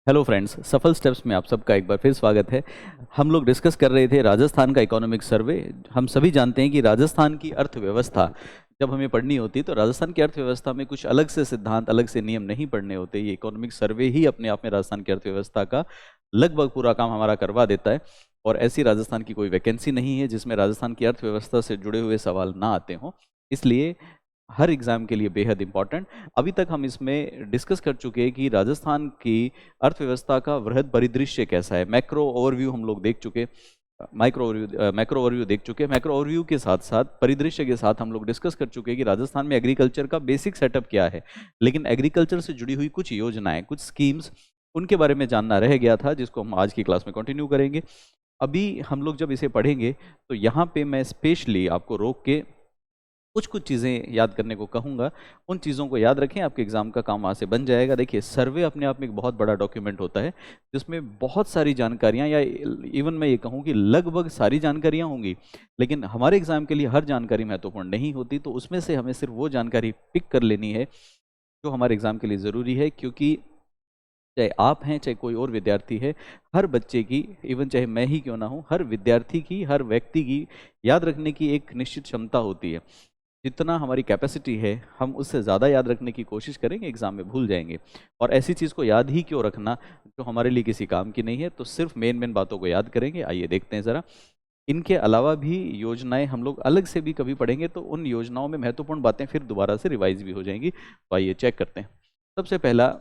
Hello friends, सफल steps में आप सबका एक बार फिर स्वागत है। हम लोग डिस्कस कर रहे थे राजस्थान का इकोनॉमिक सर्वे। हम सभी जानते हैं कि राजस्थान की अर्थव्यवस्था जब हमें पढ़नी होती है तो राजस्थान की अर्थव्यवस्था में कुछ अलग से सिद्धांत, अलग से नियम नहीं पढ़ने होते। ये इकोनॉमिक सर्वे ही अपने आप में राजस्थान की अर्थव्यवस्था का लगभग पूरा काम हमारा करवा देता है। और ऐसी राजस्थान की कोई वैकेंसी नहीं है जिसमें राजस्थान की अर्थव्यवस्था से जुड़े हुए सवाल ना आते हों। इसलिए हर एग्जाम के लिए बेहद इंपॉर्टेंट। अभी तक हम इसमें डिस्कस कर चुके हैं कि राजस्थान की अर्थव्यवस्था का वृहद परिदृश्य कैसा है। मैक्रो ओवरव्यू हम लोग देख चुके, मैक्रो ओवरव्यू देख चुके। मैक्रो ओवरव्यू के साथ साथ परिदृश्य के साथ हम लोग डिस्कस कर चुके हैं कि राजस्थान में एग्रीकल्चर का बेसिक सेटअप क्या है। लेकिन एग्रीकल्चर से जुड़ी हुई कुछ योजनाएं, कुछ स्कीम्स, उनके बारे में जानना रह गया था, जिसको हम आज की क्लास में कंटिन्यू करेंगे। अभी हम लोग जब इसे पढ़ेंगे तो यहाँ पे मैं स्पेशली आपको रोक के कुछ कुछ चीज़ें याद करने को कहूँगा। उन चीज़ों को याद रखें, आपके एग्जाम का काम वहाँ से बन जाएगा। देखिए, सर्वे अपने आप में एक बहुत बड़ा डॉक्यूमेंट होता है जिसमें बहुत सारी जानकारियाँ, या इवन मैं ये कहूँ कि लगभग सारी जानकारियाँ होंगी। लेकिन हमारे एग्जाम के लिए हर जानकारी महत्वपूर्ण नहीं होती, तो उसमें से हमें सिर्फ वो जानकारी पिक कर लेनी है जो हमारे एग्जाम के लिए ज़रूरी है। क्योंकि चाहे आप हैं, चाहे कोई और विद्यार्थी है, हर बच्चे की, इवन चाहे मैं ही क्यों ना हूँ, हर विद्यार्थी की, हर व्यक्ति की याद रखने की एक निश्चित क्षमता होती है। जितना हमारी कैपेसिटी है, हम उससे ज़्यादा याद रखने की कोशिश करेंगे, एग्जाम में भूल जाएंगे। और ऐसी चीज़ को याद ही क्यों रखना जो हमारे लिए किसी काम की नहीं है। तो सिर्फ मेन मेन बातों को याद करेंगे। आइए देखते हैं ज़रा। इनके अलावा भी योजनाएं हम लोग अलग से भी कभी पढ़ेंगे, तो उन योजनाओं में महत्वपूर्ण बातें फिर दोबारा से रिवाइज भी हो जाएंगी। तो आइए चेक करते हैं। सबसे पहला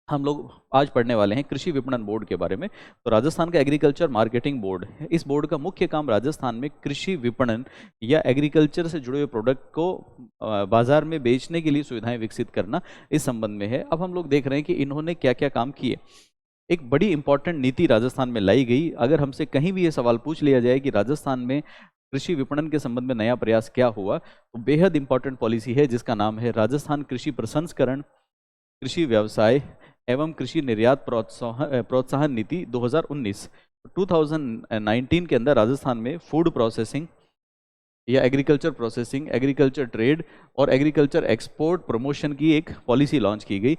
हम लोग आज पढ़ने वाले हैं कृषि विपणन बोर्ड के बारे में। तो राजस्थान का एग्रीकल्चर मार्केटिंग बोर्ड है। इस बोर्ड का मुख्य काम राजस्थान में कृषि विपणन या एग्रीकल्चर से जुड़े हुए प्रोडक्ट को बाजार में बेचने के लिए सुविधाएं विकसित करना, इस संबंध में है। अब हम लोग देख रहे हैं कि इन्होंने क्या क्या काम किए। एक बड़ी इंपॉर्टेंट नीति राजस्थान में लाई गई। अगर हमसे कहीं भी ये सवाल पूछ लिया जाए कि राजस्थान में कृषि विपणन के संबंध में नया प्रयास क्या हुआ, तो बेहद इंपॉर्टेंट पॉलिसी है जिसका नाम है राजस्थान कृषि प्रसंस्करण, कृषि व्यवसाय एवं कृषि निर्यात प्रोत्साहन नीति 2019। 2019 के अंदर राजस्थान में फूड प्रोसेसिंग या एग्रीकल्चर प्रोसेसिंग, एग्रीकल्चर ट्रेड और एग्रीकल्चर एक्सपोर्ट प्रमोशन की एक पॉलिसी लॉन्च की गई।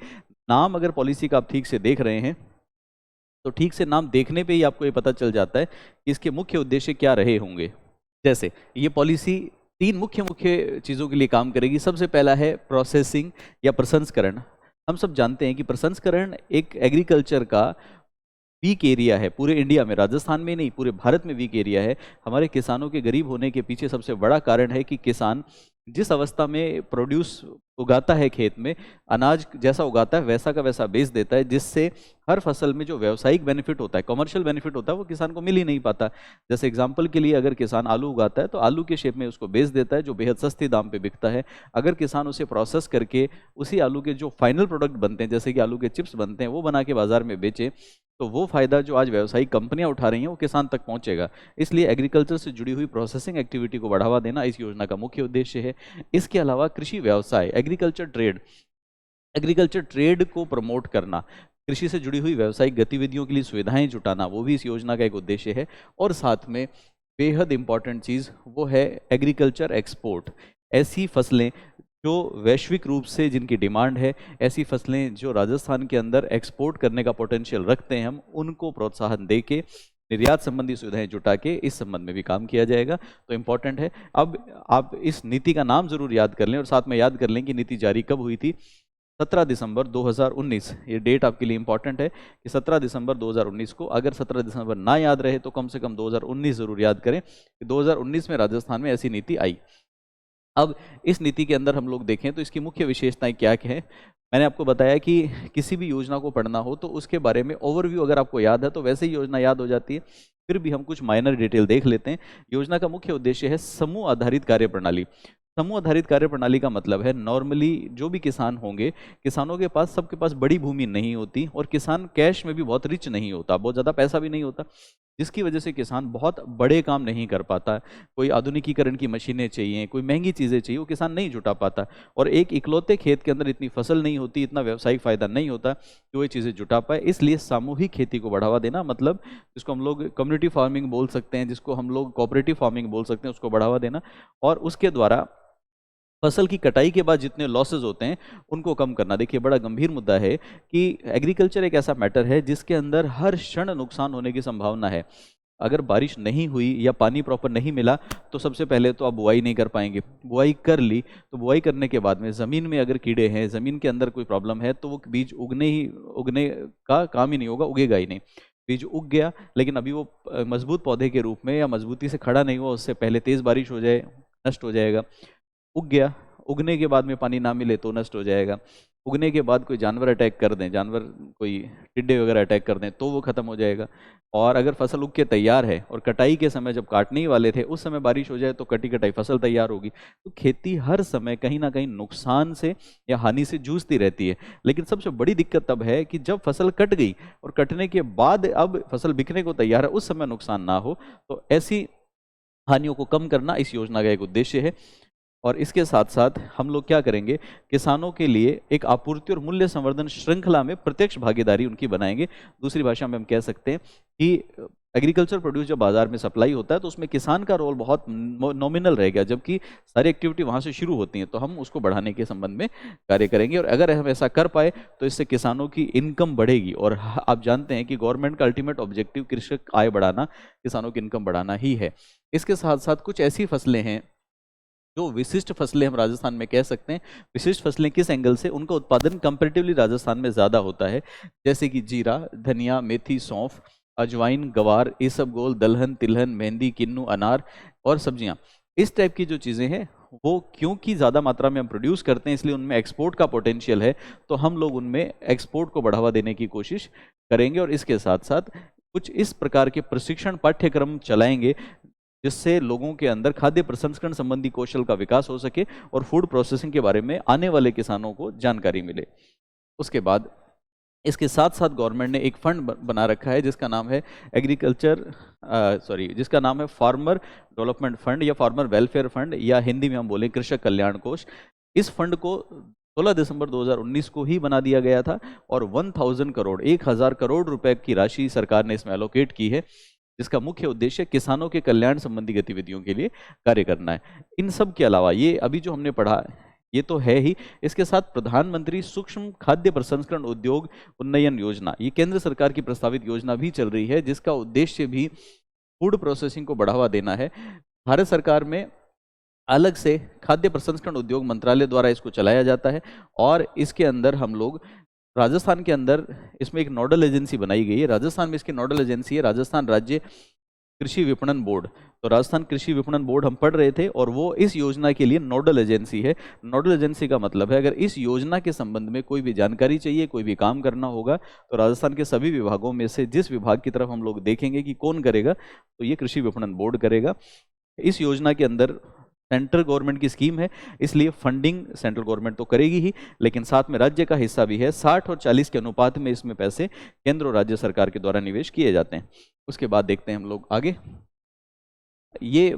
नाम अगर पॉलिसी का आप ठीक से देख रहे हैं तो ठीक से नाम देखने पे ही आपको ये पता चल जाता है कि इसके मुख्य उद्देश्य क्या रहे होंगे। जैसे ये पॉलिसी तीन मुख्य मुख्य चीज़ों के लिए काम करेगी। सबसे पहला है प्रोसेसिंग या प्रसंस्करण। हम सब जानते हैं कि प्रसंस्करण एक एग्रीकल्चर का वीक एरिया है पूरे इंडिया में, राजस्थान में नहीं पूरे भारत में वीक एरिया है। हमारे किसानों के गरीब होने के पीछे सबसे बड़ा कारण है कि किसान जिस अवस्था में प्रोड्यूस उगाता है, खेत में अनाज जैसा उगाता है वैसा का वैसा बेच देता है, जिससे हर फसल में जो व्यावसायिक बेनिफिट होता है, कमर्शियल बेनिफिट होता है, वो किसान को मिल ही नहीं पाता। जैसे एग्जांपल के लिए, अगर किसान आलू उगाता है तो आलू के शेप में उसको बेच देता है जो बेहद सस्ते दाम पे बिकता है। अगर किसान उसे प्रोसेस करके उसी आलू के जो फाइनल प्रोडक्ट बनते हैं, जैसे कि आलू के चिप्स बनते हैं, वो बना के बाजार में बेचे, तो वो फायदा जो आज व्यावसायिक कंपनियां उठा रही हैं वो किसान तक पहुंचेगा। इसलिए एग्रीकल्चर से जुड़ी हुई प्रोसेसिंग एक्टिविटी को बढ़ावा देना इस योजना का मुख्य उद्देश्य है। इसके अलावा कृषि व्यवसाय, एग्रीकल्चर ट्रेड, एग्रीकल्चर ट्रेड को प्रमोट करना, कृषि से जुड़ी हुई व्यावसायिक गतिविधियों के लिए सुविधाएं जुटाना, वो भी इस योजना का एक उद्देश्य है। और साथ में बेहद इंपॉर्टेंट चीज़ वो है एग्रीकल्चर एक्सपोर्ट। ऐसी फसलें जो वैश्विक रूप से जिनकी डिमांड है, ऐसी फसलें जो राजस्थान के अंदर एक्सपोर्ट करने का पोटेंशियल रखते हैं, हम उनको प्रोत्साहन दे के निर्यात संबंधी सुविधाएं जुटा के इस संबंध में भी काम किया जाएगा। तो इंपॉर्टेंट है। अब आप इस नीति का नाम जरूर याद कर लें और साथ में याद कर लें कि नीति जारी कब हुई थी। 17 दिसंबर 2019। ये डेट आपके लिए इंपॉर्टेंट है कि 17 दिसंबर 2019 को, अगर 17 दिसंबर ना याद रहे तो कम से कम 2019 जरूर याद करें कि 2019 में राजस्थान में ऐसी नीति आई। अब इस नीति के अंदर हम लोग देखें तो इसकी मुख्य विशेषताएं क्या क्या हैं। मैंने आपको बताया कि किसी भी योजना को पढ़ना हो तो उसके बारे में ओवरव्यू अगर आपको याद है तो वैसे ही योजना याद हो जाती है। फिर भी हम कुछ माइनर डिटेल देख लेते हैं। योजना का मुख्य उद्देश्य है समूह आधारित कार्य प्रणाली। समूह आधारित कार्य प्रणाली का मतलब है, नॉर्मली जो भी किसान होंगे, किसानों के पास, सबके पास बड़ी भूमि नहीं होती और किसान कैश में भी बहुत रिच नहीं होता, बहुत ज़्यादा पैसा भी नहीं होता, जिसकी वजह से किसान बहुत बड़े काम नहीं कर पाता। कोई आधुनिकीकरण की मशीनें चाहिए, कोई महंगी चीज़ें चाहिए, वो किसान नहीं जुटा पाता। और एक इकलौते खेत के अंदर इतनी फसल नहीं होती, इतना व्यावसायिक फायदा नहीं होता कि वो ये चीज़ें जुटा पाए। इसलिए सामूहिक खेती को बढ़ावा देना, मतलब जिसको हम लोग कम्युनिटी फार्मिंग बोल सकते हैं, जिसको हम लोग कोऑपरेटिव फार्मिंग बोल सकते हैं, उसको बढ़ावा देना। और उसके द्वारा फसल की कटाई के बाद जितने लॉसेज होते हैं उनको कम करना। देखिए बड़ा गंभीर मुद्दा है कि एग्रीकल्चर एक ऐसा मैटर है जिसके अंदर हर क्षण नुकसान होने की संभावना है। अगर बारिश नहीं हुई या पानी प्रॉपर नहीं मिला तो सबसे पहले तो आप बुआई नहीं कर पाएंगे। बुआई कर ली तो बुआई करने के बाद में ज़मीन में अगर कीड़े हैं, ज़मीन के अंदर कोई प्रॉब्लम है, तो वो बीज उगने का काम ही नहीं होगा, उगेगा ही नहीं। बीज उग गया लेकिन अभी वो मजबूत पौधे के रूप में या मजबूती से खड़ा नहीं हुआ, उससे पहले तेज़ बारिश हो जाए, नष्ट हो जाएगा। उग गया, उगने के बाद में पानी ना मिले तो नष्ट हो जाएगा। उगने के बाद कोई जानवर अटैक कर दें, जानवर कोई टिड्डे वगैरह अटैक कर दें तो वो खत्म हो जाएगा। और अगर फसल उग के तैयार है और कटाई के समय जब काटने ही वाले थे उस समय बारिश हो जाए तो कटी कटाई फसल तैयार होगी। तो खेती हर समय कहीं ना कहीं नुकसान से या हानि से जूझती रहती है। लेकिन सबसे बड़ी दिक्कत तब है कि जब फसल कट गई और कटने के बाद अब फसल बिकने को तैयार है, उस समय नुकसान ना हो। तो ऐसी हानियों को कम करना इस योजना का एक उद्देश्य है। और इसके साथ साथ हम लोग क्या करेंगे, किसानों के लिए एक आपूर्ति और मूल्य संवर्धन श्रृंखला में प्रत्यक्ष भागीदारी उनकी बनाएंगे। दूसरी भाषा में हम कह सकते हैं कि एग्रीकल्चर प्रोड्यूस जब बाजार में सप्लाई होता है तो उसमें किसान का रोल बहुत नॉमिनल रहेगा, जबकि सारी एक्टिविटी वहाँ से शुरू होती हैं। तो हम उसको बढ़ाने के संबंध में कार्य करेंगे और अगर हम ऐसा कर पाए तो इससे किसानों की इनकम बढ़ेगी। और आप जानते हैं कि गवर्नमेंट का अल्टीमेट ऑब्जेक्टिव कृषक आय बढ़ाना, किसानों की इनकम बढ़ाना ही है। इसके साथ साथ कुछ ऐसी फसलें हैं जो विशिष्ट फसलें हम राजस्थान में कह सकते हैं। विशिष्ट फसलें किस एंगल से, उनका उत्पादन कंपैरेटिवली राजस्थान में ज़्यादा होता है, जैसे कि जीरा, धनिया, मेथी, सौंफ, अजवाइन, गवार, इसबगोल, दलहन, तिलहन, मेहंदी, किन्नू, अनार और सब्जियां। इस टाइप की जो चीज़ें हैं वो क्योंकि ज़्यादा मात्रा में हम प्रोड्यूस करते हैं इसलिए उनमें एक्सपोर्ट का पोटेंशियल है। तो हम लोग उनमें एक्सपोर्ट को बढ़ावा देने की कोशिश करेंगे और इसके साथ साथ कुछ इस प्रकार के प्रशिक्षण पाठ्यक्रम चलाएंगे जिससे लोगों के अंदर खाद्य प्रसंस्करण संबंधी कौशल का विकास हो सके और फूड प्रोसेसिंग के बारे में आने वाले किसानों को जानकारी मिले। उसके बाद इसके साथ साथ गवर्नमेंट ने एक फंड बना रखा है जिसका नाम है जिसका नाम है फार्मर डेवलपमेंट फंड या फार्मर वेलफेयर फंड, या हिंदी में हम बोले कृषक कल्याण कोष। इस फंड को 16 दिसंबर 2019 को ही बना दिया गया था और 1000 करोड़ रुपए की राशि सरकार ने इसमें एलोकेट की है, जिसका मुख्य उद्देश्य किसानों के कल्याण संबंधी गतिविधियों के लिए कार्य करना है। इन सब के अलावा ये अभी जो हमने पढ़ा ये तो है ही, इसके साथ प्रधानमंत्री सूक्ष्म खाद्य प्रसंस्करण उद्योग उन्नयन योजना, ये केंद्र सरकार की प्रस्तावित योजना भी चल रही है, जिसका उद्देश्य भी फूड प्रोसेसिंग को बढ़ावा देना है। भारत सरकार में अलग से खाद्य प्रसंस्करण उद्योग मंत्रालय द्वारा इसको चलाया जाता है और इसके अंदर हम लोग राजस्थान के अंदर इसमें एक नोडल एजेंसी बनाई गई है। राजस्थान में इसकी नोडल एजेंसी है राजस्थान राज्य कृषि विपणन बोर्ड। तो राजस्थान कृषि विपणन बोर्ड हम पढ़ रहे थे और वो इस योजना के लिए नोडल एजेंसी है। नोडल एजेंसी का मतलब है अगर इस योजना के संबंध में कोई भी जानकारी चाहिए, कोई भी काम करना होगा, तो राजस्थान के सभी विभागों में से जिस विभाग की तरफ हम लोग देखेंगे कि कौन करेगा, तो ये कृषि विपणन बोर्ड करेगा। इस योजना के अंदर सेंट्रल गवर्नमेंट की स्कीम है, इसलिए फंडिंग सेंट्रल गवर्नमेंट तो करेगी ही, लेकिन साथ में राज्य का हिस्सा भी है। 60 और 40 के अनुपात में इसमें पैसे केंद्र और राज्य सरकार के द्वारा निवेश किए जाते हैं। उसके बाद देखते हैं हम लोग आगे। ये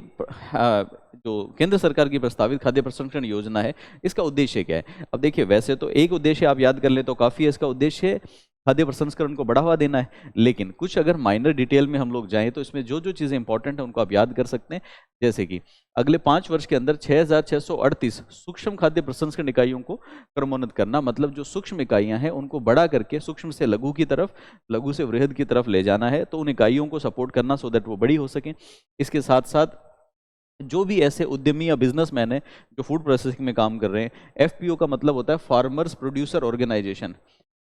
जो केंद्र सरकार की प्रस्तावित खाद्य प्रसंस्करण योजना है, इसका उद्देश्य क्या है? अब देखिए, वैसे तो एक उद्देश्य आप याद कर ले तो काफ़ी है। इसका उद्देश्य खाद्य प्रसंस्करण को बढ़ावा देना है, लेकिन कुछ अगर माइनर डिटेल में हम लोग जाएं तो इसमें जो जो चीज़ें इंपॉर्टेंट हैं उनको आप याद कर सकते हैं। जैसे कि अगले 5 वर्ष के अंदर 6638 सूक्ष्म खाद्य प्रसंस्करण इकाइयों को क्रमोन्नत करना, मतलब जो सूक्ष्म इकाइयां हैं उनको बड़ा करके सूक्ष्म से लघु की तरफ, लघु से वृहद की तरफ ले जाना है। तो उन इकाइयों को सपोर्ट करना सो दैट वो बड़ी हो सकें। इसके साथ साथ जो भी ऐसे उद्यमी या बिजनेसमैन हैं जो फूड प्रोसेसिंग में काम कर रहे हैं, एफपीओ का मतलब होता है फार्मर्स प्रोड्यूसर ऑर्गेनाइजेशन।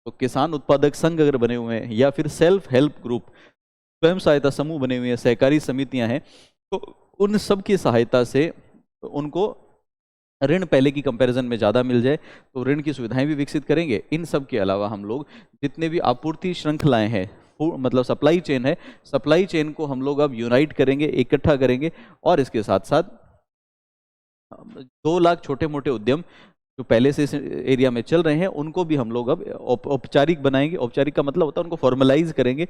तो किसान उत्पादक संघ अगर बने हुए हैं या फिर सेल्फ हेल्प ग्रुप, स्वयं सहायता समूह बने हुए हैं, सहकारी समितियां हैं, तो उन सब की सहायता से उनको ऋण पहले की कंपैरिजन में ज़्यादा मिल जाए, तो ऋण की सुविधाएं भी विकसित करेंगे। इन सब के अलावा हम लोग जितने भी आपूर्ति श्रृंखलाएं हैं, मतलब सप्लाई चेन है, सप्लाई चेन को हम लोग अब यूनाइट करेंगे, इकट्ठा करेंगे। और इसके साथ साथ 2 लाख छोटे मोटे उद्यम जो पहले से इस एरिया में चल रहे हैं उनको भी हम लोग अब औपचारिक बनाएंगे। औपचारिक का मतलब होता है उनको फॉर्मलाइज करेंगे,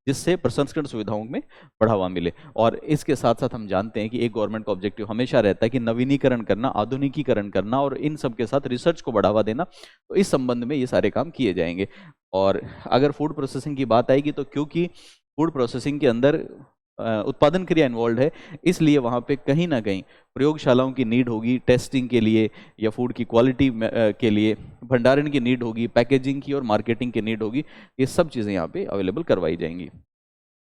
जिससे प्रसंस्करण सुविधाओं में बढ़ावा मिले। और इसके साथ साथ हम जानते हैं कि एक गवर्नमेंट का ऑब्जेक्टिव हमेशा रहता है कि नवीनीकरण करना, आधुनिकीकरण करना और इन सब के साथ रिसर्च को बढ़ावा देना। तो इस संबंध में ये सारे काम किए जाएंगे। और अगर फूड प्रोसेसिंग की बात आएगी तो क्योंकि फूड प्रोसेसिंग के अंदर उत्पादन क्रिया इन्वॉल्व है, इसलिए वहाँ पे कहीं ना कहीं प्रयोगशालाओं की नीड होगी टेस्टिंग के लिए या फूड की क्वालिटी के लिए, भंडारण की नीड होगी, पैकेजिंग की और मार्केटिंग की नीड होगी। ये सब चीज़ें यहाँ पे अवेलेबल करवाई जाएंगी।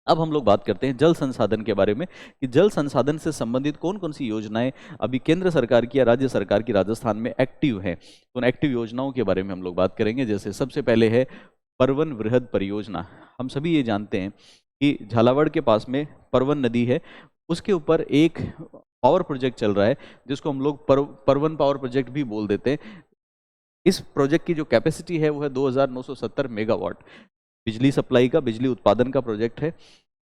अब हम लोग बात करते हैं जल संसाधन के बारे में कि जल संसाधन से संबंधित कौन कौन सी योजनाएं अभी केंद्र सरकार की या राज्य सरकार की राजस्थान में एक्टिव हैं। तो उन एक्टिव योजनाओं के बारे में हम लोग बात करेंगे। जैसे सबसे पहले है परवन वृहद परियोजना। हम सभी ये जानते हैं कि झालावाड़ के पास में परवन नदी है, उसके ऊपर एक पावर प्रोजेक्ट चल रहा है जिसको हम लोग परवन पावर प्रोजेक्ट भी बोल देते हैं। इस प्रोजेक्ट की जो कैपेसिटी है वो है 2970 मेगावाट बिजली सप्लाई का, बिजली उत्पादन का प्रोजेक्ट है।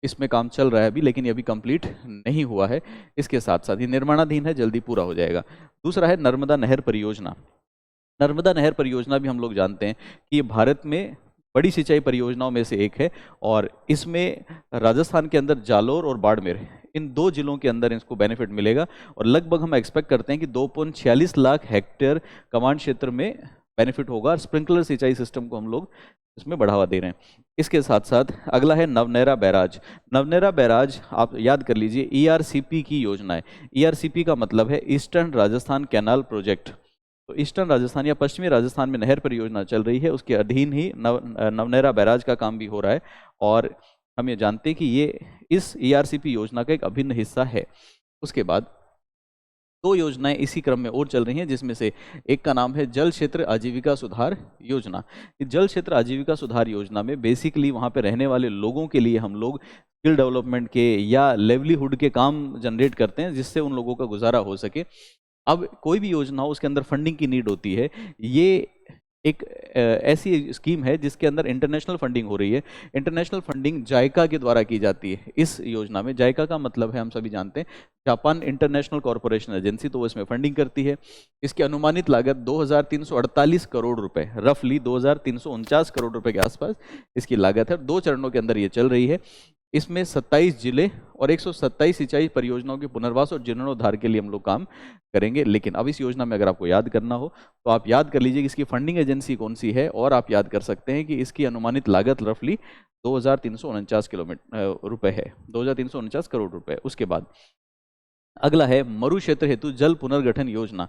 इसमें काम चल रहा है अभी, लेकिन ये अभी कंप्लीट नहीं हुआ है। इसके साथ साथ ये निर्माणाधीन है, जल्दी पूरा हो जाएगा। दूसरा है नर्मदा नहर परियोजना। नर्मदा नहर परियोजना भी हम लोग जानते हैं कि ये भारत में बड़ी सिंचाई परियोजनाओं में से एक है और इसमें राजस्थान के अंदर जालोर और बाड़मेर, इन दो जिलों के अंदर इसको बेनिफिट मिलेगा और लगभग हम एक्सपेक्ट करते हैं कि 2.46 लाख हेक्टेयर कमांड क्षेत्र में बेनिफिट होगा और स्प्रिंकलर सिंचाई सिस्टम को हम लोग इसमें बढ़ावा दे रहे हैं। इसके साथ साथ अगला है नवनेरा बैराज। नवनेरा बैराज आप याद कर लीजिए ईआरसीपी की योजना है। ईआरसीपी का मतलब है ईस्टर्न राजस्थान कैनाल प्रोजेक्ट। तो ईस्टर्न राजस्थान या पश्चिमी राजस्थान में नहर परियोजना चल रही है, उसके अधीन ही नवनेरा बैराज का काम भी हो रहा है और हम ये जानते हैं कि ये इस ईआरसीपी योजना का एक अभिन्न हिस्सा है। उसके बाद दो योजनाएं इसी क्रम में और चल रही हैं, जिसमें से एक का नाम है जल क्षेत्र आजीविका सुधार योजना। जल क्षेत्र आजीविका सुधार योजना में बेसिकली वहाँ पे रहने वाले लोगों के लिए हम लोग स्किल डेवलपमेंट के या लेवलीहुड के काम जनरेट करते हैं जिससे उन लोगों का गुजारा हो सके। अब कोई भी योजना हो उसके अंदर फंडिंग की नीड होती है। ये एक ऐसी स्कीम है जिसके अंदर इंटरनेशनल फंडिंग हो रही है। इंटरनेशनल फंडिंग जायका के द्वारा की जाती है। इस योजना में जायका का मतलब है, हम सभी जानते हैं, जापान इंटरनेशनल कॉरपोरेशन एजेंसी, तो वो इसमें फंडिंग करती है। इसकी अनुमानित लागत 2348 करोड़ रुपए, रफली 2349 करोड़ रुपए के आसपास इसकी लागत है। 2 चरणों के अंदर ये चल रही है। इसमें 27 जिले और 127 सिंचाई परियोजनाओं के पुनर्वास और जीर्णोद्धार के लिए हम लोग काम करेंगे। लेकिन अब इस योजना में अगर आपको याद करना हो तो आप याद कर लीजिए कि इसकी फंडिंग एजेंसी कौन सी है और आप याद कर सकते हैं कि इसकी अनुमानित लागत रफली 2349 रुपए है, 2349 करोड़ रुपए। उसके बाद अगला है मरु क्षेत्र हेतु जल पुनर्गठन योजना।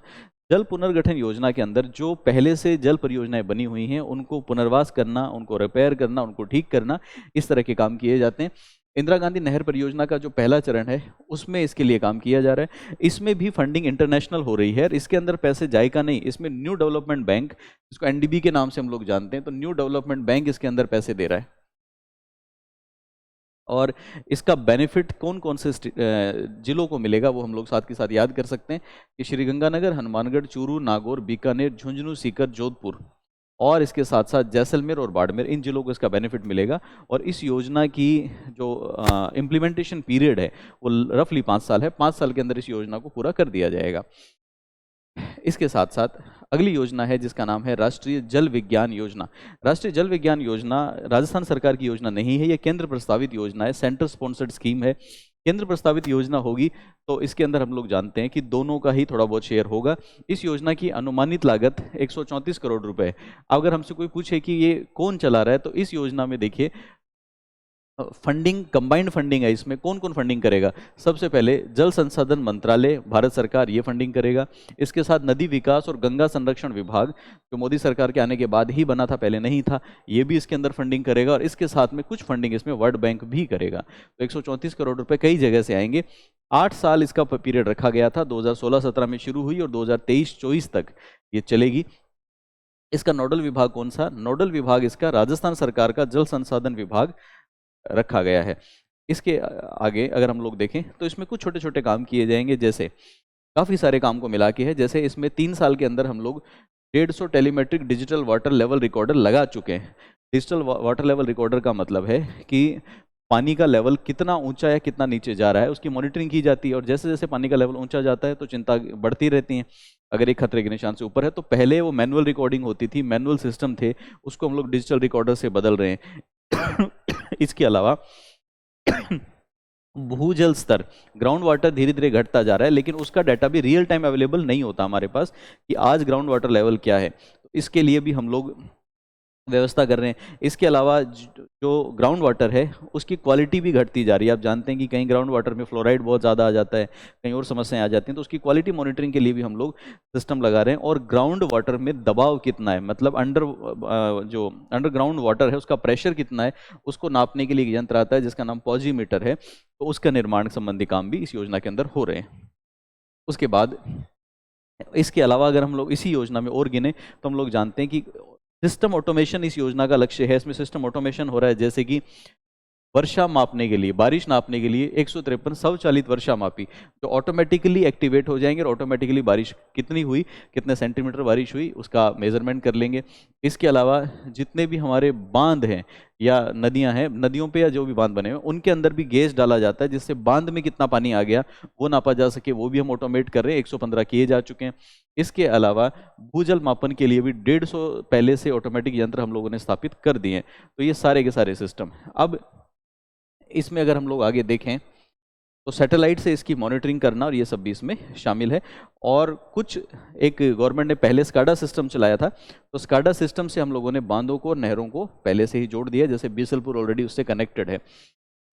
जल पुनर्गठन योजना के अंदर जो पहले से जल परियोजनाएं बनी हुई हैं उनको पुनर्वास करना, उनको रिपेयर करना, उनको ठीक करना, इस तरह के काम किए जाते हैं। इंदिरा गांधी नहर परियोजना का जो पहला चरण है उसमें इसके लिए काम किया जा रहा है। इसमें भी फंडिंग इंटरनेशनल हो रही है और इसके अंदर पैसे जायका नहीं, इसमें न्यू डेवलपमेंट बैंक, जिसको एनडीबी के नाम से हम लोग जानते हैं, तो न्यू डेवलपमेंट बैंक इसके अंदर पैसे दे रहा है। और इसका बेनिफिट कौन कौन से जिलों को मिलेगा वो हम लोग साथ के साथ याद कर सकते हैं कि श्रीगंगानगर, हनुमानगढ़, चूरू, नागौर, बीकानेर, झुंझुनू, सीकर, जोधपुर और इसके साथ साथ जैसलमेर और बाड़मेर, इन जिलों को इसका बेनिफिट मिलेगा। और इस योजना की जो इम्प्लीमेंटेशन पीरियड है वो रफली 5 साल है। 5 साल के अंदर इस योजना को पूरा कर दिया जाएगा। इसके साथ साथ अगली योजना है जिसका नाम है राष्ट्रीय जल विज्ञान योजना। राष्ट्रीय जल विज्ञान योजना राजस्थान सरकार की योजना नहीं है, यह केंद्र प्रस्तावित योजना है, सेंटर स्पॉन्सर्ड स्कीम है। केंद्र प्रस्तावित योजना होगी तो इसके अंदर हम लोग जानते हैं कि दोनों का ही थोड़ा बहुत शेयर होगा। इस योजना की अनुमानित लागत 134 करोड़ रुपए है। अगर हमसे कोई पूछे कि ये कौन चला रहा है तो इस योजना में देखिए फंडिंग, कंबाइंड फंडिंग है। इसमें कौन कौन फंडिंग करेगा? सबसे पहले जल संसाधन मंत्रालय, भारत सरकार ये फंडिंग करेगा। इसके साथ नदी विकास और गंगा संरक्षण विभाग जो मोदी सरकार के आने के बाद ही बना था, पहले नहीं था, ये भी इसके अंदर फंडिंग करेगा। और इसके साथ में कुछ फंडिंग इसमें वर्ल्ड बैंक भी करेगा। तो 134 करोड़ रुपए कई जगह से आएंगे। 8 साल इसका पीरियड रखा गया था, 2016-17 में शुरू हुई और 2023-24 तक ये चलेगी। इसका नोडल विभाग कौन सा? नोडल विभाग इसका राजस्थान सरकार का जल संसाधन विभाग रखा गया है। इसके आगे अगर हम लोग देखें तो इसमें कुछ छोटे छोटे काम किए जाएंगे, जैसे काफ़ी सारे काम को मिला के है। जैसे इसमें 3 साल के अंदर हम लोग 150 टेलीमेट्रिक डिजिटल वाटर लेवल रिकॉर्डर लगा चुके हैं। डिजिटल वाटर लेवल रिकॉर्डर का मतलब है कि पानी का लेवल कितना ऊंचा या कितना नीचे जा रहा है उसकी मॉनिटरिंग की जाती है। और जैसे जैसे पानी का लेवल ऊंचा जाता है तो चिंता बढ़ती रहती है। अगर एक खतरे के निशान से ऊपर है तो पहले वो मैनुअल रिकॉर्डिंग होती थी, मैनुअल सिस्टम थे, उसको हम लोग डिजिटल रिकॉर्डर से बदल रहे हैं। इसके अलावा भूजल स्तर, ग्राउंड वाटर धीरे धीरे घटता जा रहा है, लेकिन उसका डाटा भी रियल टाइम अवेलेबल नहीं होता हमारे पास कि आज ग्राउंड वाटर लेवल क्या है। तो इसके लिए भी हम लोग व्यवस्था कर रहे हैं। इसके अलावा जो ग्राउंड वाटर है उसकी क्वालिटी भी घटती जा रही है। आप जानते हैं कि कहीं ग्राउंड वाटर में फ्लोराइड बहुत ज़्यादा आ जाता है, कहीं और समस्याएं आ जाती हैं, तो उसकी क्वालिटी मॉनिटरिंग के लिए भी हम लोग सिस्टम लगा रहे हैं। और ग्राउंड वाटर में दबाव कितना है, मतलब जो अंडरग्राउंड वाटर है उसका प्रेशर कितना है, उसको नापने के लिए एक यंत्र आता है जिसका नाम पॉजीमीटर है। तो उसका निर्माण संबंधी काम भी इस योजना के अंदर हो रहे हैं। उसके बाद इसके अलावा अगर हम लोग इसी योजना में और गिने तो हम लोग जानते हैं कि सिस्टम ऑटोमेशन इस योजना का लक्ष्य है। इसमें सिस्टम ऑटोमेशन हो रहा है, जैसे कि वर्षा मापने के लिए, बारिश नापने के लिए 153 स्वचालित वर्षा मापी जो ऑटोमेटिकली एक्टिवेट हो जाएंगे और ऑटोमेटिकली बारिश कितनी हुई, कितने सेंटीमीटर बारिश हुई, उसका मेजरमेंट कर लेंगे। इसके अलावा जितने भी हमारे बांध हैं या नदियां हैं, नदियों पे या जो भी बांध बने हुए उनके अंदर भी गेज डाला जाता है जिससे बांध में कितना पानी आ गया वो नापा जा सके, वो भी हम ऑटोमेट कर रहे हैं। 115 किए जा चुके हैं। इसके अलावा भूजल मापन के लिए भी 150 पहले से ऑटोमेटिक यंत्र हम लोगों ने स्थापित कर दिए हैं। तो ये सारे के सारे सिस्टम। अब इसमें अगर हम लोग आगे देखें तो सैटेलाइट से इसकी मॉनिटरिंग करना और ये सब भी इसमें शामिल है। और कुछ एक गवर्नमेंट ने पहले स्काडा सिस्टम चलाया था, तो स्काडा सिस्टम से हम लोगों ने बांधों को और नहरों को पहले से ही जोड़ दिया, जैसे बीसलपुर ऑलरेडी उससे कनेक्टेड है।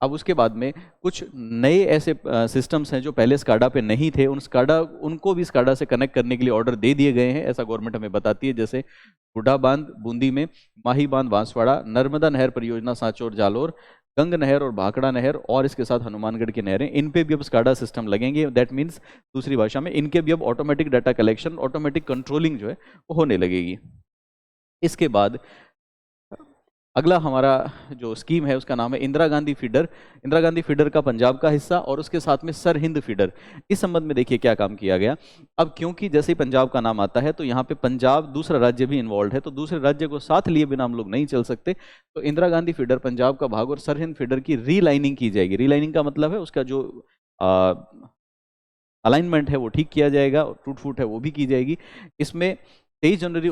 अब उसके बाद में कुछ नए ऐसे सिस्टम्स हैं जो पहले स्काडा पे नहीं थे, उनको भी स्काडा से कनेक्ट करने के लिए ऑर्डर दे दिए गए हैं, ऐसा गवर्नमेंट हमें बताती है। जैसे बूढ़ा बांध बूंदी में, माही बांध बांसवाड़ा, नर्मदा नहर परियोजना सांचौर जालोर, गंग नहर और भाखड़ा नहर और इसके साथ हनुमानगढ़ की नहरें, इन पे भी अब स्काडा सिस्टम लगेंगे। दैट मीन्स दूसरी भाषा में इनके भी अब automatic data collection, automatic controlling जो है वो होने लगेगी। इसके बाद अगला हमारा जो स्कीम है उसका नाम है इंदिरा गांधी फीडर। इंदिरा गांधी फीडर का पंजाब का हिस्सा और उसके साथ में सरहिंद फीडर। इस संबंध में देखिए क्या काम किया गया। अब क्योंकि जैसे ही पंजाब का नाम आता है तो यहाँ पे पंजाब दूसरा राज्य भी इन्वॉल्व है, तो दूसरे राज्य को साथ लिए बिना हम लोग नहीं चल सकते। तो इंदिरा गांधी फीडर पंजाब का भाग और सरहिंद फीडर की रीलाइनिंग की जाएगी। रीलाइनिंग का मतलब है उसका जो अलाइनमेंट है वो ठीक किया जाएगा, टूट फूट है वो भी की जाएगी। इसमें 23 जनवरी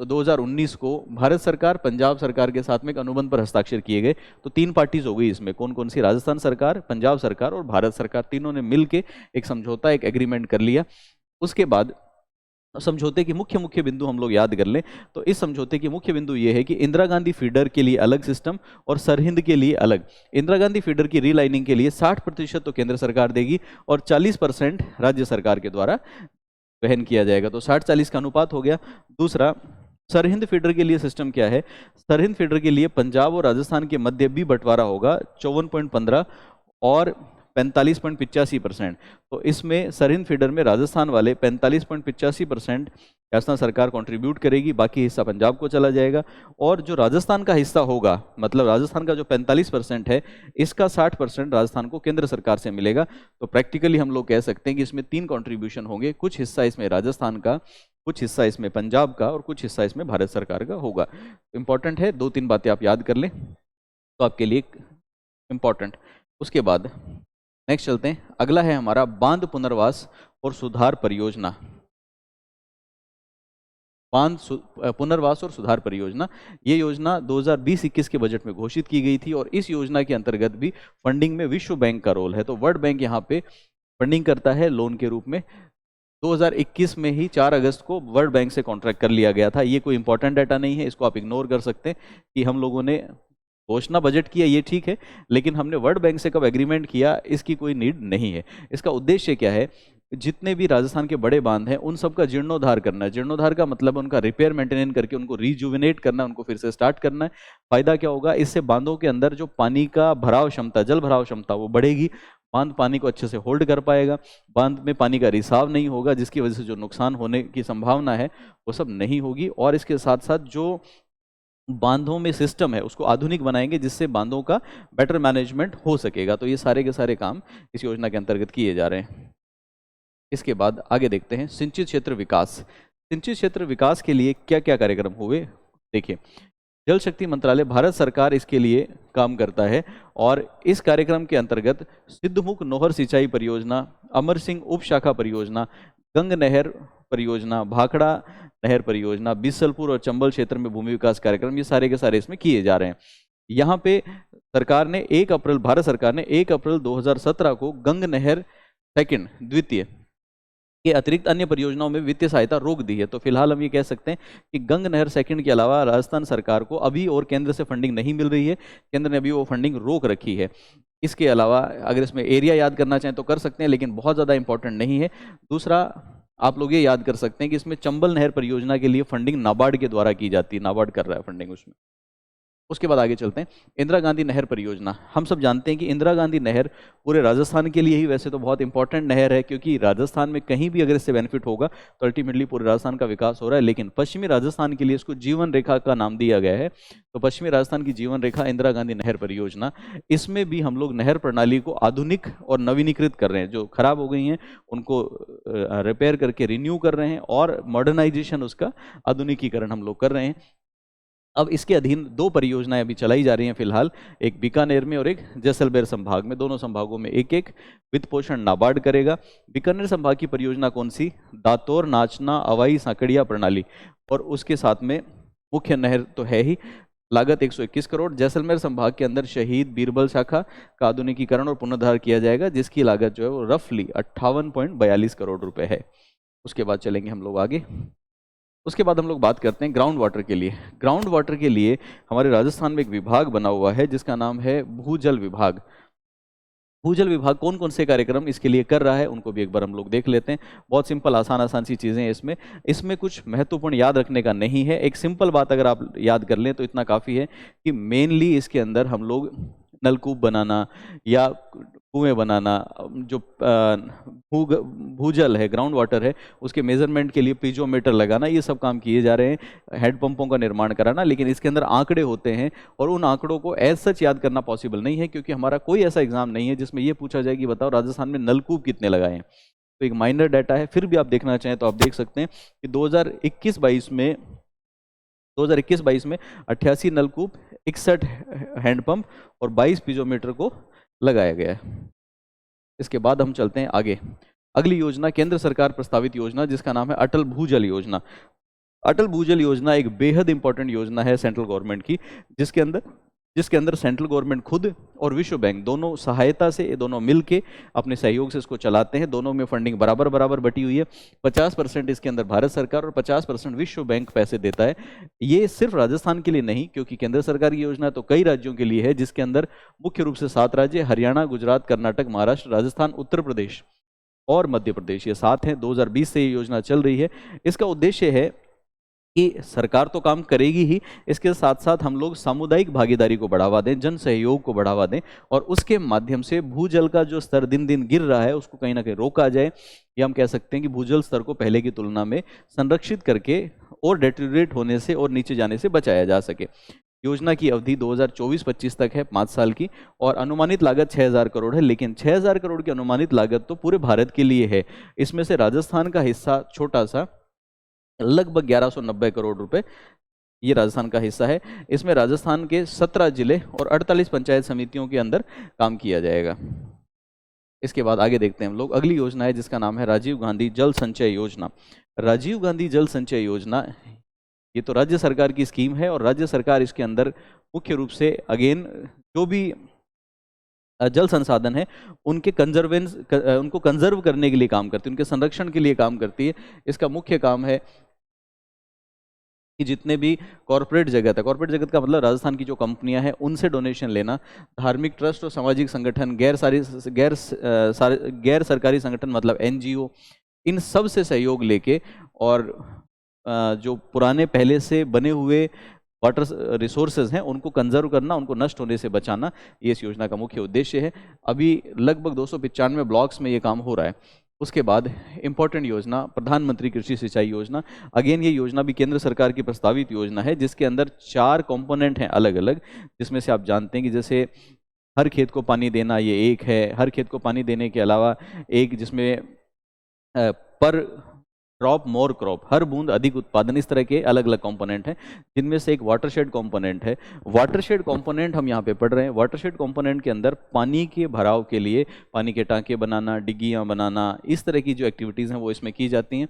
2019 को भारत सरकार पंजाब सरकार के साथ में एक अनुबंध पर हस्ताक्षर किए गए। तो 3 पार्टीज हो गई इसमें, कौन कौन सी? राजस्थान सरकार, पंजाब सरकार और भारत सरकार, तीनों ने मिलकर एक समझौता, एक एग्रीमेंट कर लिया। उसके बाद समझौते की मुख्य मुख्य बिंदु हम लोग याद कर लें तो इस समझौते की मुख्य बिंदु ये है कि इंदिरा गांधी फीडर के लिए अलग सिस्टम और सरहिंद के लिए अलग। इंदिरा गांधी फीडर की रीलाइनिंग के लिए 60% तो केंद्र सरकार देगी और 40% राज्य सरकार के द्वारा वहन किया जाएगा। तो 60-40 का अनुपात हो गया। दूसरा, सरहिंद फीडर के लिए सिस्टम क्या है? सरहिंद फीडर के लिए पंजाब और राजस्थान के मध्य भी बंटवारा होगा 54.15 और 45.85%। तो इसमें सरहिंद फीडर में राजस्थान वाले 45.85% राजस्थान सरकार कंट्रीब्यूट करेगी, बाकी हिस्सा पंजाब को चला जाएगा। और जो राजस्थान का हिस्सा होगा, मतलब राजस्थान का जो 45% है, इसका 60% राजस्थान को केंद्र सरकार से मिलेगा। तो प्रैक्टिकली हम लोग कह सकते हैं कि इसमें 3 कंट्रीब्यूशन होंगे, कुछ हिस्सा इसमें राजस्थान का, कुछ हिस्सा इसमें पंजाब का और कुछ हिस्सा इसमें भारत सरकार का होगा। इंपॉर्टेंट है, 2-3 बातें आप याद कर लें तो आपके लिए इंपॉर्टेंट। उसके बाद नेक्स्ट चलते हैं। अगला है हमारा बांध पुनर्वास और सुधार परियोजना। बांध पुनर्वास और सुधार परियोजना, ये योजना 2020-21 के बजट में घोषित की गई थी और इस योजना के अंतर्गत भी फंडिंग में विश्व बैंक का रोल है। तो वर्ल्ड बैंक यहाँ पे फंडिंग करता है लोन के रूप में। 2021 में ही 4 अगस्त को वर्ल्ड बैंक से कॉन्ट्रैक्ट कर लिया गया था। ये कोई इंपॉर्टेंट डाटा नहीं है, इसको आप इग्नोर कर सकते हैं कि हम लोगों ने घोषणा बजट किया, ये ठीक है, लेकिन हमने वर्ल्ड बैंक से कब एग्रीमेंट किया इसकी कोई नीड नहीं है। इसका उद्देश्य क्या है? जितने भी राजस्थान के बड़े बांध हैं उन सब का जीर्णोद्धार करना है। जीर्णोद्धार का मतलब उनका रिपेयर मेंटेनेंस करके उनको रिजुविनेट करना, उनको फिर से स्टार्ट करना है। फायदा क्या होगा? इससे बांधों के अंदर जो पानी का भराव क्षमता, जल भराव क्षमता, वो बढ़ेगी। बांध पानी को अच्छे से होल्ड कर पाएगा, बांध में पानी का रिसाव नहीं होगा, जिसकी वजह से जो नुकसान होने की संभावना है वो सब नहीं होगी। और इसके साथ साथ जो बांधों में सिस्टम है उसको आधुनिक बनाएंगे जिससे बांधों का बेटर मैनेजमेंट हो सकेगा। तो ये सारे के सारे काम इस योजना के अंतर्गत किए जा रहे हैं। इसके बाद आगे देखते हैं सिंचित क्षेत्र विकास। सिंचित क्षेत्र विकास के लिए क्या क्या कार्यक्रम हुए? देखिए, जल शक्ति मंत्रालय, भारत सरकार इसके लिए काम करता है और इस कार्यक्रम के अंतर्गत सिद्धमुख नोहर सिंचाई परियोजना, अमर सिंह उप शाखा परियोजना, गंग नहर परियोजना, भाखड़ा नहर परियोजना, बीसलपुर और चंबल क्षेत्र में भूमि विकास कार्यक्रम, ये सारे के सारे इसमें किए जा रहे हैं। यहाँ पे सरकार ने 1 अप्रैल, भारत सरकार ने 1 अप्रैल 2017 को गंग नहर द्वितीय के अतिरिक्त अन्य परियोजनाओं में वित्तीय सहायता रोक दी है। तो फिलहाल हम ये कह सकते हैं कि गंग नहर सेकंड के अलावा राजस्थान सरकार को अभी और केंद्र से फंडिंग नहीं मिल रही है, केंद्र ने अभी वो फंडिंग रोक रखी है। इसके अलावा अगर इसमें एरिया याद करना चाहें तो कर सकते हैं, लेकिन बहुत ज़्यादा इंपॉर्टेंट नहीं है। दूसरा, आप लोग ये याद कर सकते हैं कि इसमें चंबल नहर परियोजना के लिए फंडिंग नाबार्ड के द्वारा की जाती है, नाबार्ड कर रहा है फंडिंग उसमें। उसके बाद आगे चलते हैं, इंदिरा गांधी नहर परियोजना। हम सब जानते हैं कि इंदिरा गांधी नहर पूरे राजस्थान के लिए ही वैसे तो बहुत इंपॉर्टेंट नहर है, क्योंकि राजस्थान में कहीं भी अगर इससे बेनिफिट होगा तो अल्टीमेटली पूरे राजस्थान का विकास हो रहा है। लेकिन पश्चिमी राजस्थान के लिए इसको जीवन रेखा का नाम दिया गया है। तो पश्चिमी राजस्थान की जीवन रेखा इंदिरा गांधी नहर परियोजना, इसमें भी हम लोग नहर प्रणाली को आधुनिक और नवीनीकृत कर रहे हैं। जो खराब हो गई हैं उनको रिपेयर करके रिन्यू कर रहे हैं, और मॉडर्नाइजेशन, उसका आधुनिकीकरण हम लोग कर रहे हैं। अब इसके अधीन दो परियोजनाएं अभी चलाई जा रही हैं फिलहाल, एक बीकानेर में और एक जैसलमेर संभाग में। दोनों संभागों में एक एक वित्त पोषण नाबार्ड करेगा। बीकानेर संभाग की परियोजना कौन सी? दातोर नाचना अवाई सांकड़िया प्रणाली, और उसके साथ में मुख्य नहर तो है ही, लागत 121 करोड़। जैसलमेर संभाग के अंदर शहीद बीरबल शाखा का आधुनिकीकरण और पुनरुद्धार किया जाएगा, जिसकी लागत जो है वो रफली 58.42 करोड़ रुपए है। उसके बाद चलेंगे हम लोग आगे। उसके बाद हम लोग बात करते हैं ग्राउंड वाटर के लिए। ग्राउंड वाटर के लिए हमारे राजस्थान में एक विभाग बना हुआ है जिसका नाम है भूजल विभाग। भूजल विभाग कौन कौन से कार्यक्रम इसके लिए कर रहा है उनको भी एक बार हम लोग देख लेते हैं। बहुत सिंपल, आसान आसान सी चीज़ें हैं इसमें। इसमें कुछ महत्वपूर्ण याद रखने का नहीं है। एक सिंपल बात अगर आप याद कर लें तो इतना काफ़ी है कि मेनली इसके अंदर हम लोग नलकूप बनाना या कुएं बनाना, जो भूजल है, ग्राउंड वाटर है, उसके मेजरमेंट के लिए पीजोमीटर लगाना, ये सब काम किए जा रहे हैं। हेडपंपों का निर्माण कराना, लेकिन इसके अंदर आंकड़े होते हैं और उन आंकड़ों को एज सच याद करना पॉसिबल नहीं है, क्योंकि हमारा कोई ऐसा एग्जाम नहीं है जिसमें ये पूछा जाए कि बताओ राजस्थान में नलकूप कितने लगाए हैं। तो एक माइनर डाटा है, फिर भी आप देखना चाहें तो आप देख सकते हैं कि 2021-22 में 88 नलकूप, 61 हैंडपंप और 22 पीजोमीटर को लगाया गया है। इसके बाद हम चलते हैं आगे। अगली योजना केंद्र सरकार प्रस्तावित योजना जिसका नाम है अटल भूजल योजना। अटल भूजल योजना एक बेहद इंपॉर्टेंट योजना है सेंट्रल गवर्नमेंट की, जिसके अंदर सेंट्रल गवर्नमेंट खुद और विश्व बैंक दोनों सहायता से, दोनों मिलके अपने सहयोग से इसको चलाते हैं। दोनों में फंडिंग बराबर बराबर बटी हुई है। 50% इसके अंदर भारत सरकार और 50% विश्व बैंक पैसे देता है। ये सिर्फ राजस्थान के लिए नहीं, क्योंकि केंद्र सरकार की योजना तो कई राज्यों के लिए है, जिसके अंदर मुख्य रूप से 7 राज्य, हरियाणा, गुजरात, कर्नाटक, महाराष्ट्र, राजस्थान, उत्तर प्रदेश और मध्य प्रदेश, ये 7 हैं। 2020 से ये योजना चल रही है। इसका उद्देश्य है कि सरकार तो काम करेगी ही, इसके साथ साथ हम लोग सामुदायिक भागीदारी को बढ़ावा दें, जन सहयोग को बढ़ावा दें, और उसके माध्यम से भूजल का जो स्तर दिन दिन गिर रहा है उसको कहीं ना कहीं रोका जाए। या हम कह सकते हैं कि भूजल स्तर को पहले की तुलना में संरक्षित करके और डेटेरियोरेट होने से और नीचे जाने से बचाया जा सके। योजना की अवधि 2024-25 तक है, 5 साल की, और अनुमानित लागत 6000 करोड़ है। लेकिन 6000 करोड़ की अनुमानित लागत तो पूरे भारत के लिए है। इसमें से राजस्थान का हिस्सा छोटा सा, लगभग 1190 करोड़ रुपए, ये राजस्थान का हिस्सा है। इसमें राजस्थान के 17 जिले और 48 पंचायत समितियों के अंदर काम किया जाएगा। इसके बाद आगे देखते हैं हम लोग। अगली योजना है जिसका नाम है राजीव गांधी जल संचय योजना। राजीव गांधी जल संचय योजना, ये तो राज्य सरकार की स्कीम है, और राज्य सरकार इसके अंदर मुख्य रूप से अगेन जो भी जल संसाधन है उनको कंजर्व करने के लिए काम करती है, उनके संरक्षण के लिए काम करती है। इसका मुख्य काम है कि जितने भी कॉर्पोरेट जगत है, कॉर्पोरेट जगत का मतलब राजस्थान की जो कंपनियां हैं उनसे डोनेशन लेना, धार्मिक ट्रस्ट और सामाजिक संगठन, गैर सरकारी संगठन मतलब एनजीओ, इन सब से सहयोग लेके, और जो पुराने पहले से बने हुए वाटर रिसोर्सेज हैं उनको कंजर्व करना, उनको नष्ट होने से बचाना, ये इस योजना का मुख्य उद्देश्य है। अभी लगभग 295 ब्लॉक्स में ये काम हो रहा है। उसके बाद इंपॉर्टेंट योजना प्रधानमंत्री कृषि सिंचाई योजना। अगेन ये योजना भी केंद्र सरकार की प्रस्तावित योजना है, जिसके अंदर 4 कंपोनेंट हैं अलग अलग, जिसमें से आप जानते हैं कि जैसे हर खेत को पानी देना, ये एक है। हर खेत को पानी देने के अलावा एक जिसमें पर क्रॉप मोर क्रॉप, हर बूंद अधिक उत्पादन, इस तरह के अलग अलग कंपोनेंट हैं, जिनमें से एक वाटरशेड कंपोनेंट है। वाटरशेड कंपोनेंट हम यहाँ पे पढ़ रहे हैं। वाटरशेड कंपोनेंट के अंदर पानी के भराव के लिए पानी के टांके बनाना, डिग्गियाँ बनाना, इस तरह की जो एक्टिविटीज़ हैं वो इसमें की जाती हैं।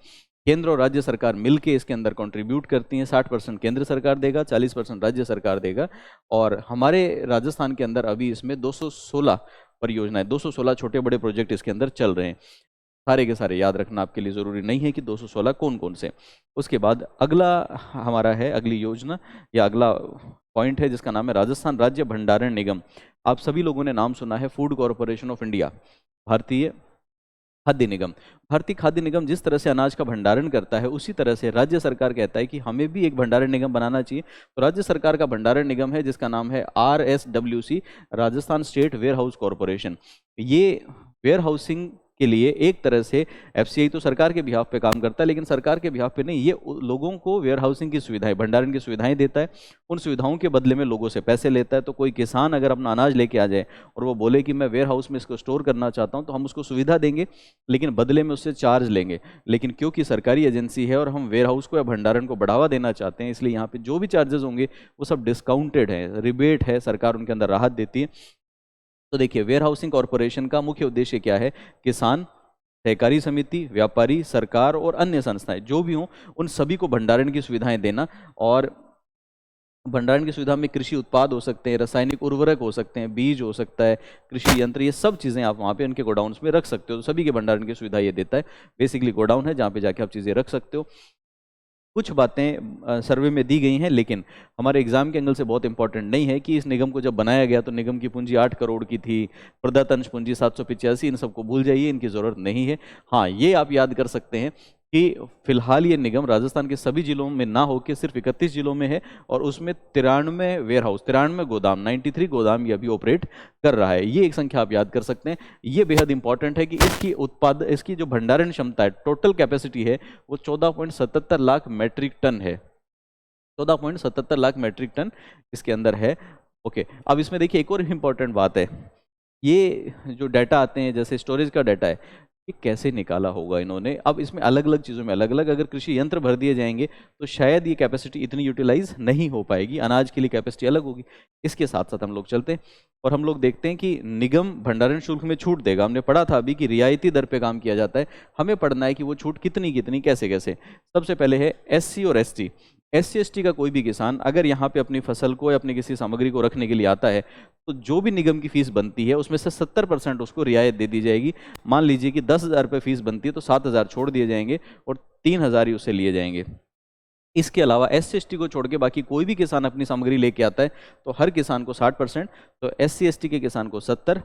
केंद्र और राज्य सरकार मिलके इसके अंदर कंट्रीब्यूट करती हैं। 60% केंद्र सरकार देगा, 40% राज्य सरकार देगा। और हमारे राजस्थान के अंदर अभी इसमें 216 परियोजनाएं, 216 छोटे बड़े प्रोजेक्ट इसके अंदर चल रहे हैं। सारे के सारे याद रखना आपके लिए ज़रूरी नहीं है कि 216 कौन कौन से। उसके बाद अगला हमारा है, अगली योजना या अगला पॉइंट है जिसका नाम है राजस्थान राज्य भंडारण निगम। आप सभी लोगों ने नाम सुना है फूड कॉरपोरेशन ऑफ इंडिया, भारतीय खाद्य निगम। भारतीय खाद्य निगम जिस तरह से अनाज का भंडारण करता है, उसी तरह से राज्य सरकार कहता है कि हमें भी एक भंडारण निगम बनाना चाहिए। तो राज्य सरकार का भंडारण निगम है जिसका नाम है RSWC, Rajasthan state warehouse corporation. ये वेयर हाउसिंग के लिए एक तरह से FCI तो सरकार के बिहाफ पे काम करता है, लेकिन सरकार के बिहाफ पे नहीं, ये लोगों को वेयर हाउसिंग की सुविधाएं, भंडारण की सुविधाएं देता है। उन सुविधाओं के बदले में लोगों से पैसे लेता है। तो कोई किसान अगर अपना अनाज लेके आ जाए और वो बोले कि मैं वेयर हाउस में इसको स्टोर करना चाहता हूं, तो हम उसको सुविधा देंगे, लेकिन बदले में उससे चार्ज लेंगे। लेकिन क्योंकि सरकारी एजेंसी है और हम वेयर हाउस को या भंडारण को बढ़ावा देना चाहते हैं, इसलिए यहाँ पे जो भी चार्जेस होंगे वो सब डिस्काउंटेड है, रिबेट है, सरकार उनके अंदर राहत देती है। तो देखिए, वेयर हाउसिंग कॉरपोरेशन का मुख्य उद्देश्य क्या है? किसान, सहकारी समिति, व्यापारी, सरकार और अन्य संस्थाएं जो भी हों, उन सभी को भंडारण की सुविधाएं देना। और भंडारण की सुविधा में कृषि उत्पाद हो सकते हैं, रासायनिक उर्वरक हो सकते हैं, बीज हो सकता है, कृषि यंत्र, ये सब चीज़ें आप वहाँ पे उनके गोडाउन्स में रख सकते हो। तो सभी के भंडारण की सुविधा ये देता है। बेसिकली गोडाउन है जहाँ पे जाके आप चीज़ें रख सकते हो। कुछ बातें सर्वे में दी गई हैं, लेकिन हमारे एग्जाम के एंगल से बहुत इंपॉर्टेंट नहीं है कि इस निगम को जब बनाया गया तो निगम की पूंजी 8 करोड़ की थी, प्रदत्त पूंजी 785, इन सबको भूल जाइए, इनकी ज़रूरत नहीं है। हाँ, ये आप याद कर सकते हैं कि फिलहाल ये निगम राजस्थान के सभी जिलों में ना होकर सिर्फ 31 जिलों में है, और उसमें 93 वेयर हाउस, 93 गोदाम, 93 गोदाम ये अभी ऑपरेट कर रहा है। ये एक संख्या आप याद कर सकते हैं। ये बेहद इंपॉर्टेंट है कि इसकी जो भंडारण क्षमता है, टोटल कैपेसिटी है, वो 14.77 लाख मैट्रिक टन है। 14.77 लाख मैट्रिक टन इसके अंदर है। ओके, अब इसमें देखिए एक और इम्पॉर्टेंट बात है। ये जो डाटा आते हैं, जैसे स्टोरेज का डाटा है, ये कैसे निकाला होगा इन्होंने? अब इसमें अलग अलग चीज़ों में अलग अलग, अगर कृषि यंत्र भर दिए जाएंगे तो शायद ये कैपेसिटी इतनी यूटिलाइज नहीं हो पाएगी, अनाज के लिए कैपेसिटी अलग होगी। इसके साथ साथ हम लोग चलते हैं और हम लोग देखते हैं कि निगम भंडारण शुल्क में छूट देगा। हमने पढ़ा था अभी कि रियायती दर पे काम किया जाता है। हमें पढ़ना है कि वो छूट कितनी कितनी, कैसे कैसे। सबसे पहले है SC और ST। SC/ST का कोई भी किसान अगर यहाँ पे अपनी फसल को या अपनी किसी सामग्री को रखने के लिए आता है, तो जो भी निगम की फीस बनती है उसमें से 70% उसको रियायत दे दी जाएगी। मान लीजिए कि 10,000 रुपये फीस बनती है, तो 7,000 छोड़ दिए जाएंगे और 3,000 ही उससे लिए जाएंगे। इसके अलावा SC/ST को छोड़ के बाकी कोई भी किसान अपनी सामग्री लेके आता है तो हर किसान को 60%, तो SC/ST के किसान को 70,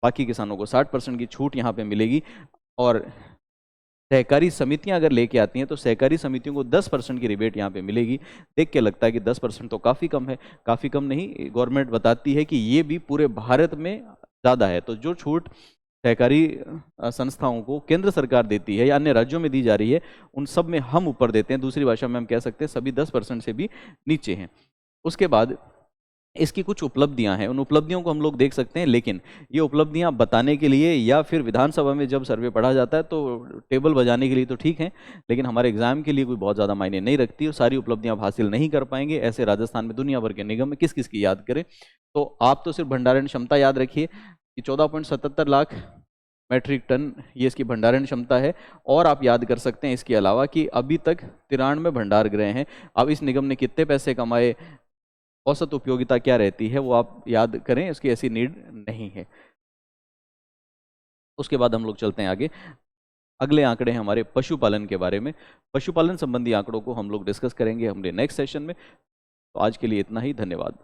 बाकी किसानों को 60% की छूट यहाँ पे मिलेगी। और सहकारी समितियां अगर लेके आती हैं तो सहकारी समितियों को 10% की रिबेट यहाँ पे मिलेगी। देख के लगता है कि 10% तो काफ़ी कम है। काफ़ी कम नहीं, गवर्नमेंट बताती है कि ये भी पूरे भारत में ज़्यादा है। तो जो छूट सहकारी संस्थाओं को केंद्र सरकार देती है या अन्य राज्यों में दी जा रही है, उन सब में हम ऊपर देते हैं। दूसरी भाषा में हम कह सकते हैं सभी 10% से भी नीचे हैं। उसके बाद इसकी कुछ उपलब्धियां हैं, उन उपलब्धियों को हम लोग देख सकते हैं। लेकिन ये उपलब्धियां बताने के लिए या फिर विधानसभा में जब सर्वे पढ़ा जाता है तो टेबल बजाने के लिए तो ठीक है, लेकिन हमारे एग्जाम के लिए कोई बहुत ज़्यादा मायने नहीं रखती और सारी उपलब्धियां आप हासिल नहीं कर पाएंगे। ऐसे राजस्थान में दुनिया भर के निगम में किस किस की याद करें? तो आप तो सिर्फ भंडारण क्षमता याद रखिए कि 14.77 लाख मैट्रिक टन ये इसकी भंडारण क्षमता है। और आप याद कर सकते हैं इसके अलावा कि अभी तक 93 भंडार गृह हैं। अब इस निगम ने कितने पैसे कमाए, औसत उपयोगिता क्या रहती है, वो आप याद करें, इसकी ऐसी नीड नहीं है। उसके बाद हम लोग चलते हैं आगे। अगले आंकड़े हैं हमारे पशुपालन के बारे में। पशुपालन संबंधी आंकड़ों को हम लोग डिस्कस करेंगे हमने नेक्स्ट सेशन में। तो आज के लिए इतना ही, धन्यवाद।